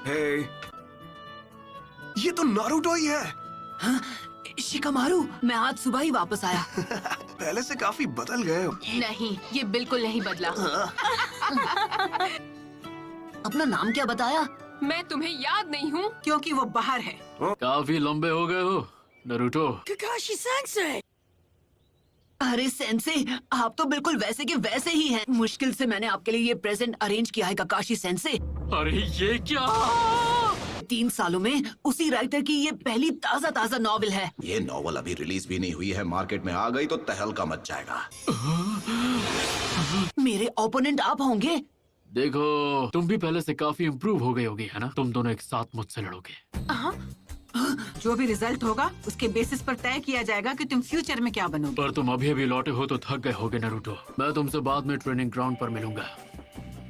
हे, ये तो नारुतो ही है। हाँ? शिकामारू, मैं आज सुबह ही वापस आया। पहले से काफी बदल गए हो। नहीं, ये बिल्कुल नहीं बदला। अपना नाम क्या बताया? मैं तुम्हें याद नहीं हूँ। क्योंकि वो बाहर है। काफी लंबे हो गए हो नारुतो। Kakashi sensei. अरे सेंसे, आप तो बिल्कुल वैसे के वैसे ही हैं। मुश्किल से मैंने आपके लिए ये प्रेजेंट अरेंज किया है काकाशी सेंसे। अरे ये क्या? 3 सालों में उसी राइटर की ये पहली ताजा नॉवेल है। ये नॉवल अभी रिलीज भी नहीं हुई है, मार्केट में आ गई तो तहलका मच जाएगा। मेरे ओपोनेंट आप होंगे। देखो, तुम भी पहले से काफी इम्प्रूव हो गई होगी, है ना? तुम दोनों एक साथ मुझसे लड़ोगे। जो भी रिजल्ट होगा उसके बेसिस पर तय किया जाएगा कि तुम फ्यूचर में क्या बनोगे। पर तुम अभी अभी लौटे हो तो थक गए होगे नारुतो। मैं तुमसे बाद में ट्रेनिंग ग्राउंड पर मिलूंगा।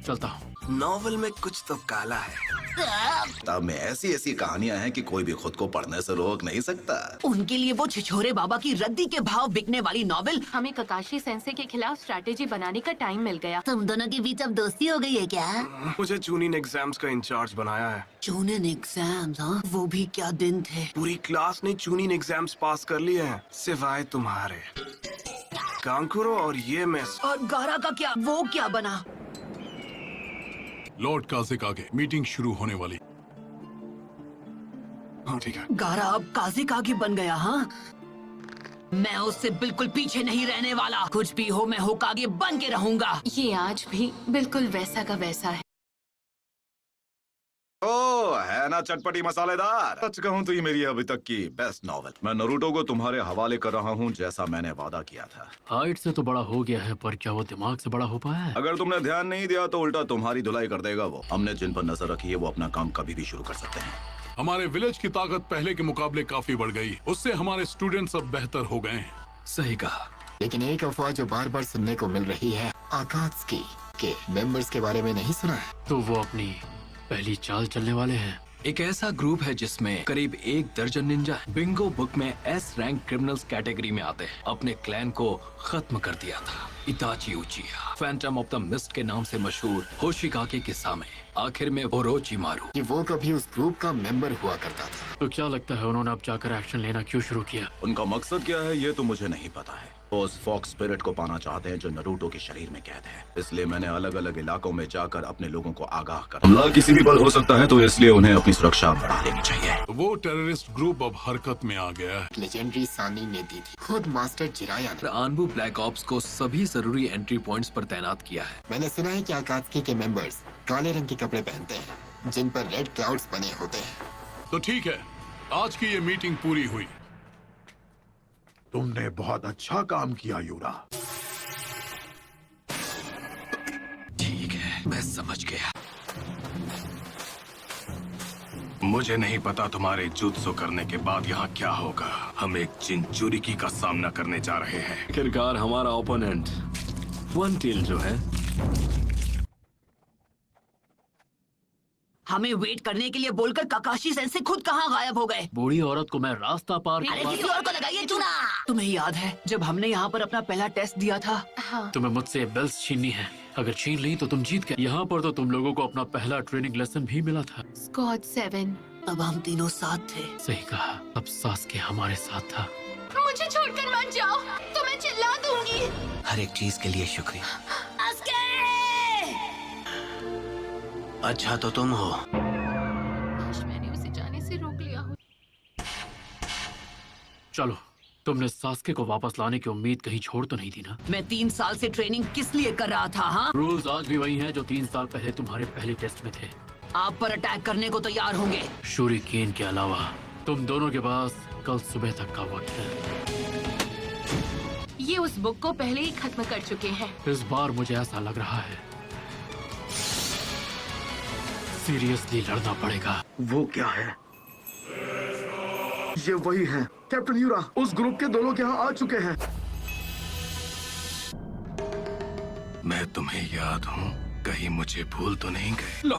चलता हूँ। नॉवल में कुछ तो काला है। किताब में ऐसी ऐसी कहानियां हैं कि कोई भी खुद को पढ़ने से रोक नहीं सकता। उनके लिए वो छिछोरे बाबा की रद्दी के भाव बिकने वाली नॉवेल। हमें ककाशी सेंसे के खिलाफ स्ट्रैटेजी बनाने का टाइम मिल गया। तुम दोनों के बीच अब दोस्ती हो गई है क्या? मुझे चूनिन एग्जाम्स का इंचार्ज बनाया है। चूनिन एग्जाम्स? हाँ, वो भी क्या दिन थे। पूरी क्लास ने चूनिन एग्जाम्स पास कर लिए हैं, सिवाय तुम्हारे। कांकुरो और ये मिस। और गारा का क्या? वो क्या बना? लॉर्ड काजिक आगे, मीटिंग शुरू होने वाली। हाँ ठीक है। गारा अब काजिकागी बन गया। हाँ, मैं उससे बिल्कुल पीछे नहीं रहने वाला। कुछ भी हो, मैं होकागे बन के रहूंगा। ये आज भी बिल्कुल वैसा का वैसा है। ओ है ना चटपटी मसालेदार। सच कहूँ तो ये मेरी अभी तक की बेस्ट नॉवेल। मैं नारुतो को तुम्हारे हवाले कर रहा हूँ, जैसा मैंने वादा किया था। हाइट से तो बड़ा हो गया है, पर क्या वो दिमाग से बड़ा हो पाया है? अगर तुमने ध्यान नहीं दिया तो उल्टा तुम्हारी धुलाई कर देगा वो। हमने जिन पर नजर रखी है वो अपना काम कभी भी शुरू कर सकते हैं। हमारे विलेज की ताकत पहले के मुकाबले काफी बढ़ गई। उससे हमारे स्टूडेंट्स अब बेहतर हो गए हैं। सही कहा, लेकिन एक अफवाह जो बार बार सुनने को मिल रही है, आकात्सुकी के मेंबर्स के बारे में नहीं सुना है? तो वो अपनी पहली चाल चलने वाले हैं। एक ऐसा ग्रुप है जिसमें करीब 1 दर्जन निंजा बिंगो बुक में एस रैंक क्रिमिनल्स कैटेगरी में आते हैं। अपने क्लैन को खत्म कर दिया था इताची उचिया, फैंटम ऑफ द मिस्ट के नाम से मशहूर होशिकागे के सामने, आखिर में ओरोचिमारू। कि वो कभी उस ग्रुप का मेंबर हुआ करता था। तो क्या लगता है उन्होंने अब जाकर एक्शन लेना क्यों शुरू किया? उनका मकसद क्या है ये तो मुझे नहीं पता है। वो उस फॉक्स स्पिरिट को पाना चाहते हैं जो नारुतो के शरीर में कैद है। इसलिए मैंने अलग अलग इलाकों में जाकर अपने लोगों को आगाह कर। हमला किसी भी पल हो सकता है, तो इसलिए उन्हें अपनी सुरक्षा बढ़ा लेनी चाहिए। वो टेररिस्ट ग्रुप अब हरकत में आ गया है। लेजेंडरी सानी ने दी थी, खुद मास्टर जिराया ने। आनबू ब्लैक ऑप्स को सभी जरूरी एंट्री पॉइंट्स पर तैनात किया है। मैंने सुना है कि आकात्सुकी के मेंबर्स काले रंग के कपड़े पहनते हैं जिन पर रेड क्लाउड्स बने होते हैं। तो ठीक है, आज की ये मीटिंग पूरी हुई। तुमने बहुत अच्छा काम किया यूरा। ठीक है, मैं समझ गया। मुझे नहीं पता तुम्हारे जुत्सु करने के बाद यहाँ क्या होगा। हम एक चिंचुरिकी का सामना करने जा रहे हैं। आखिरकार हमारा ओपोनेंट वन टेल जो है। हमें वेट करने के लिए बोलकर काकाशी सेंसे खुद कहाँ गायब हो गए? बूढ़ी औरत को मैं रास्ता पार अरे किसी और को लगाइए चूना। तुम्हें याद है जब हमने यहाँ पर अपना पहला टेस्ट दिया था? हाँ। तुम्हें मुझसे बेल्स छीननी है। अगर छीन ली तो तुम जीत गए। यहाँ पर तो तुम लोगों को अपना पहला ट्रेनिंग लेसन भी मिला था। स्क्वाड 7। अब हम तीनों साथ थे। सही कहा, अब सास्के हमारे साथ था। मुझे छोड़कर मत जाओ, तो मैं चिल्ला दूंगी। हर एक चीज के लिए शुक्रिया। अच्छा तो तुम हो। काश मैंने उसे जाने से रोक लिया हो। चलो, तुमने सास्के को वापस लाने की उम्मीद कहीं छोड़ तो नहीं दी ना? मैं 3 साल से ट्रेनिंग किस लिए कर रहा था? हाँ, रूल्स आज भी वही हैं जो 3 साल पहले तुम्हारे पहले टेस्ट में थे। आप पर अटैक करने को तैयार होंगे। शूरिकेन के अलावा तुम दोनों के पास कल सुबह तक का वक्त है। ये उस बुक को पहले ही खत्म कर चुके हैं। इस बार मुझे ऐसा लग रहा है सीरियसली लड़ना पड़ेगा। वो क्या है? ये वही है कैप्टन यूरा। उस ग्रुप के 2 लोग यहाँ आ चुके हैं। मैं तुम्हें याद हूँ, कहीं मुझे भूल तो नहीं गए?